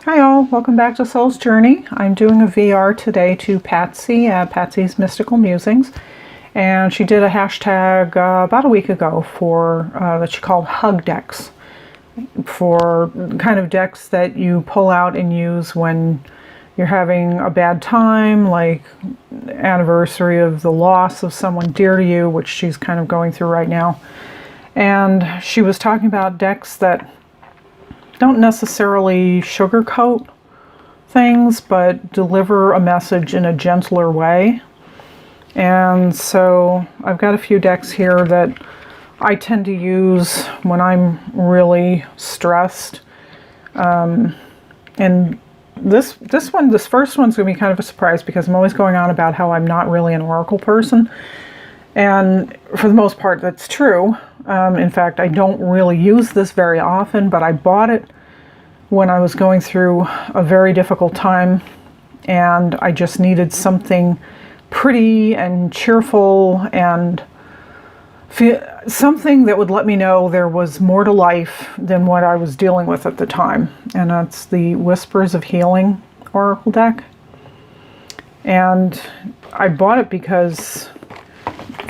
Hi all, welcome back to Soul's Journey. I'm doing a VR today to Patsy at Patsy's Mystical Musings, and she did a hashtag about a week ago for that she called hug decks, for kind of decks that you pull out and use when you're having a bad time, like anniversary of the loss of someone dear to you, which she's kind of going through right now. And she was talking about decks that don't necessarily sugarcoat things, but deliver a message in a gentler way. And so I've got a few decks here that I tend to use when I'm really stressed. And this first one's going to be kind of a surprise because I'm always going on about how I'm not really an oracle person. And for the most part, that's true. In fact, I don't really use this very often, but I bought it when I was going through a very difficult time, and I just needed something pretty and cheerful and something that would let me know there was more to life than what I was dealing with at the time. And that's the Whispers of Healing Oracle deck. And I bought it because,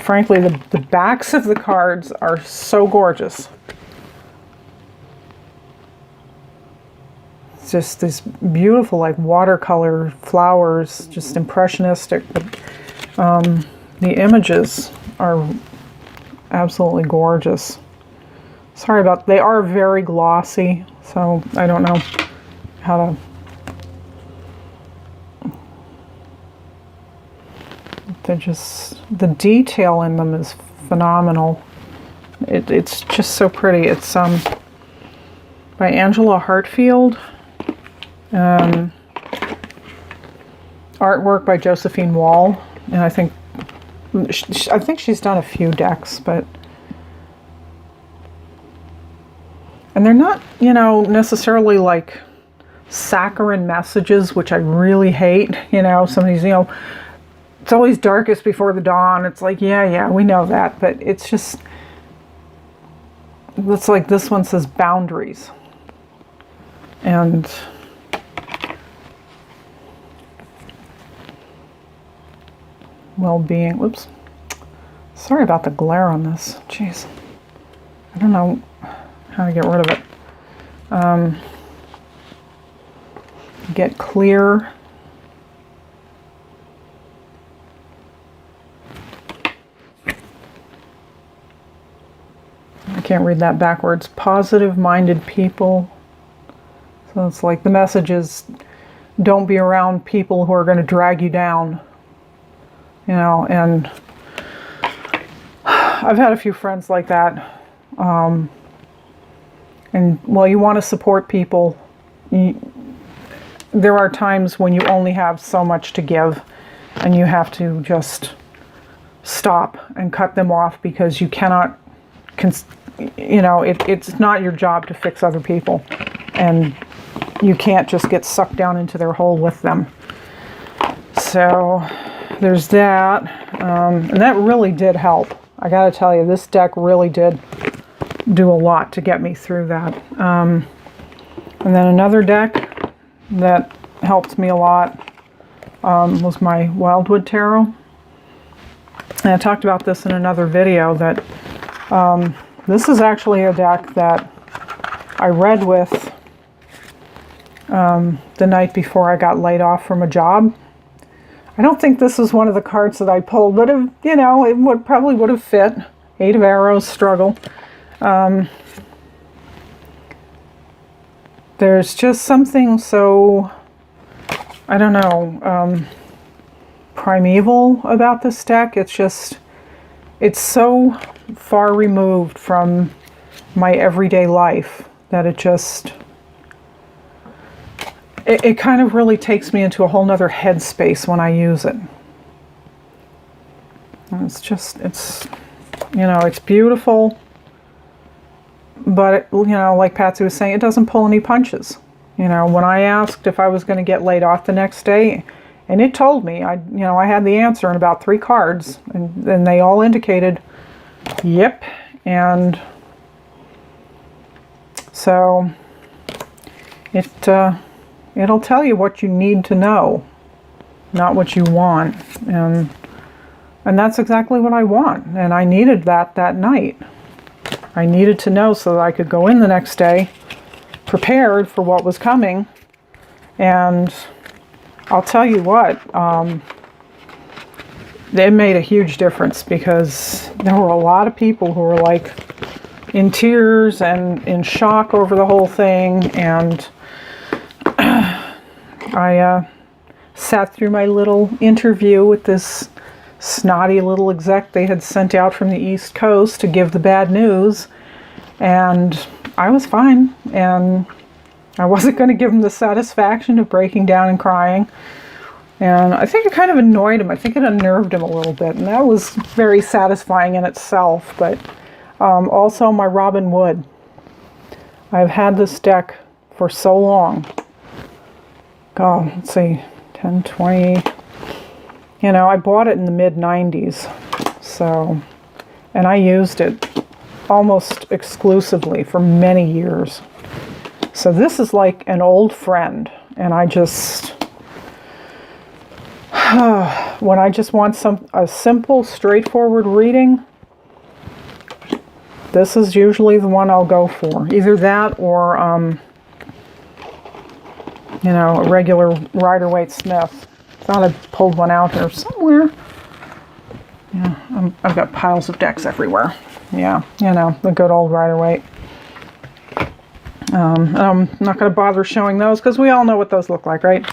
frankly, the backs of the cards are so gorgeous. It's just this beautiful, like, watercolor flowers, just impressionistic. But the images are absolutely gorgeous. Sorry about, they are very glossy, so I don't know how to. They're just, the detail in them is phenomenal. It's just so pretty. It's by Angela Hartfield. Artwork by Josephine Wall, and I think she's done a few decks, and they're not, necessarily like saccharine messages, which I really hate. Some of these, it's always darkest before the dawn. It's like, yeah, we know that, but it's like this one says boundaries, and well-being. Whoops. Sorry about the glare on this. Jeez. I don't know how to get rid of it. Get clear. I can't read that backwards. Positive-minded people. So it's like the message is, don't be around people who are going to drag you down. And I've had a few friends like that. And while you want to support people, there are times when you only have so much to give, and you have to just stop and cut them off because you cannot, it's not your job to fix other people, and you can't just get sucked down into their hole with them. So there's that, and that really did help. I gotta tell you, this deck really did do a lot to get me through that. And then another deck that helped me a lot was my Wildwood Tarot. And I talked about this in another video, that this is actually a deck that I read with the night before I got laid off from a job. I don't think this is one of the cards that I pulled, but it probably would have fit. Eight of Arrows, struggle. There's just something so, I don't know, primeval about this deck. It's so far removed from my everyday life that it kind of really takes me into a whole nother headspace when I use it. And it's beautiful, but like Patsy was saying, it doesn't pull any punches. When I asked if I was going to get laid off the next day, and it told me, I had the answer in about 3 cards, and they all indicated, yep. And so it'll tell you what you need to know, not what you want. And that's exactly what I want. And I needed that night. I needed to know so that I could go in the next day prepared for what was coming. And I'll tell you what, it made a huge difference, because there were a lot of people who were like in tears and in shock over the whole thing. And I sat through my little interview with this snotty little exec they had sent out from the East Coast to give the bad news, and I was fine, and I wasn't going to give him the satisfaction of breaking down and crying. And I think it kind of annoyed him. I think it unnerved him a little bit, and that was very satisfying in itself. But also my Robin Wood. I've had this deck for so long. God, let's see, 10, 20... You know, I bought it in the mid-90s, so, and I used it almost exclusively for many years. So this is like an old friend, and I just, when I just want a simple, straightforward reading, this is usually the one I'll go for. Either that or, you know, a regular Rider-Waite-Smith. Thought I pulled one out here somewhere. Yeah, I've got piles of decks everywhere. Yeah, you know, the good old Rider-Waite. I'm not going to bother showing those because we all know what those look like, right?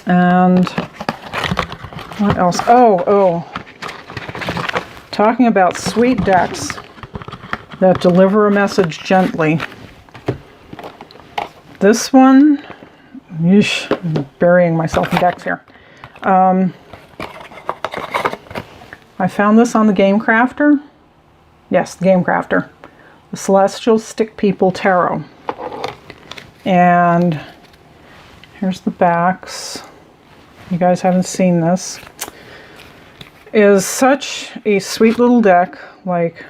And what else? Oh. Talking about sweet decks that deliver a message gently. This one... Yeesh, I'm burying myself in decks here. I found this on the Game Crafter. Yes, the Game Crafter. The Celestial Stick People Tarot. And here's the backs. You guys haven't seen this. It is such a sweet little deck, like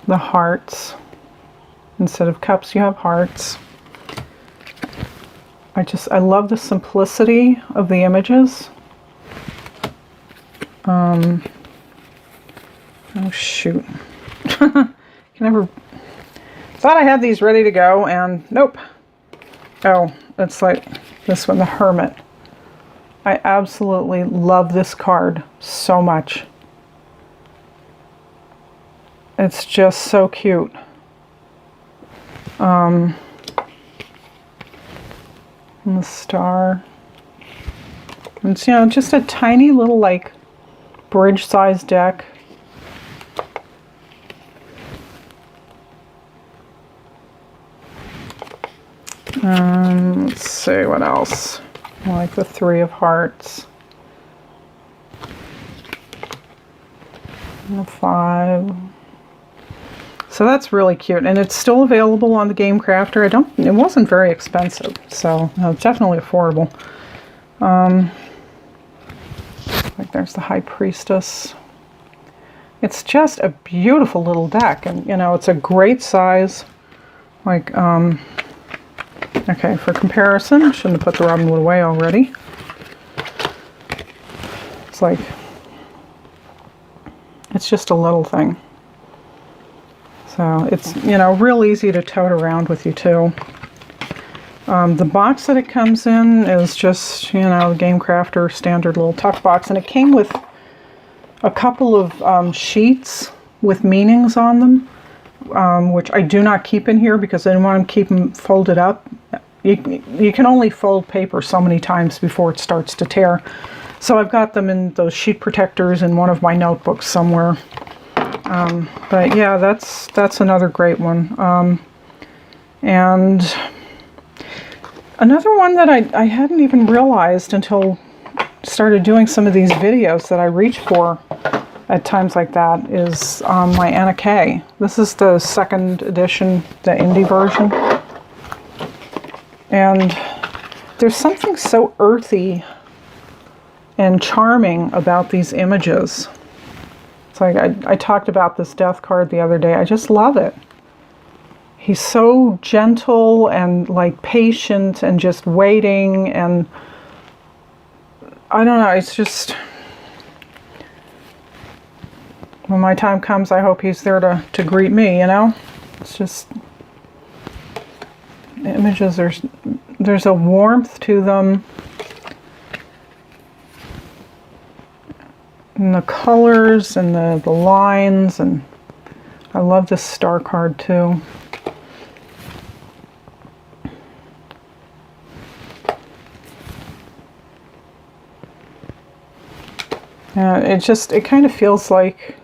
the hearts. Instead of cups, you have hearts. I love the simplicity of the images. Oh shoot. Can never... Thought I had these ready to go, and nope. Oh, it's like this one, the Hermit. I absolutely love this card so much. It's just so cute. And the star. It's, you know, just a tiny little, like, bridge-sized deck. Let's see, what else? I like the Three of Hearts. And the 5. So that's really cute, and it's still available on the Game Crafter. It wasn't very expensive, so definitely affordable. Like there's the High Priestess. It's just a beautiful little deck, and you know, it's a great size. Like, okay, for comparison, I shouldn't have put the Robin Wood away already. It's like, it's just a little thing. So it's, you know, real easy to tote around with you too. The box that it comes in is just, you know, the Game Crafter standard little tuck box, and it came with a couple of sheets with meanings on them, which I do not keep in here because I didn't want to keep them folded up. You can only fold paper so many times before it starts to tear. So I've got them in those sheet protectors in one of my notebooks somewhere. But yeah, that's another great one. And another one that I hadn't even realized until I started doing some of these videos that I reach for at times like that is my Anna Kay. This is the second edition, the indie version. And there's something so earthy and charming about these images. It's like I talked about this death card the other day. I just love it. he's so gentle and like patient and just waiting, and I don't know, it's just, when my time comes, I hope he's there to greet me, you know? It's just, the images, there's a warmth to them. And the colors and the lines, and I love this star card too. It kind of feels like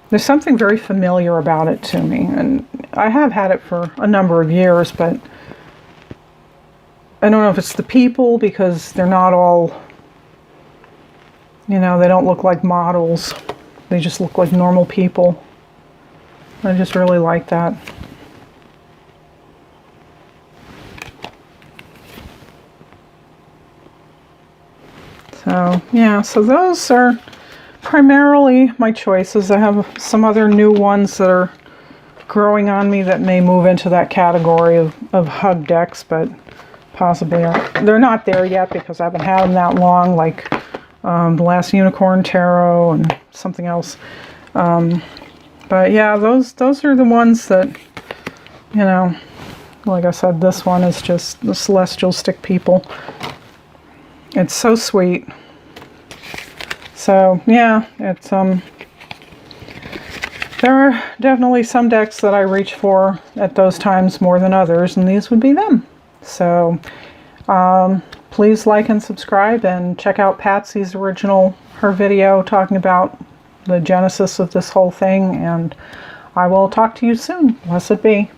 there's something very familiar about it to me, and I have had it for a number of years, but I don't know if it's the people, because they're not all, you know, they don't look like models. They just look like normal people. I just really like that. So, yeah, so those are primarily my choices. I have some other new ones that are growing on me that may move into that category of hug decks, but possibly they're not there yet because I haven't had them that long, like the last Unicorn Tarot and something else. But yeah, those are the ones that, you know, like I said, this one is just the Celestial Stick People. It's so sweet. So yeah, it's there are definitely some decks that I reach for at those times more than others, and these would be them. So please like and subscribe, and check out Patsy's her video talking about the genesis of this whole thing, and I will talk to you soon. Blessed be.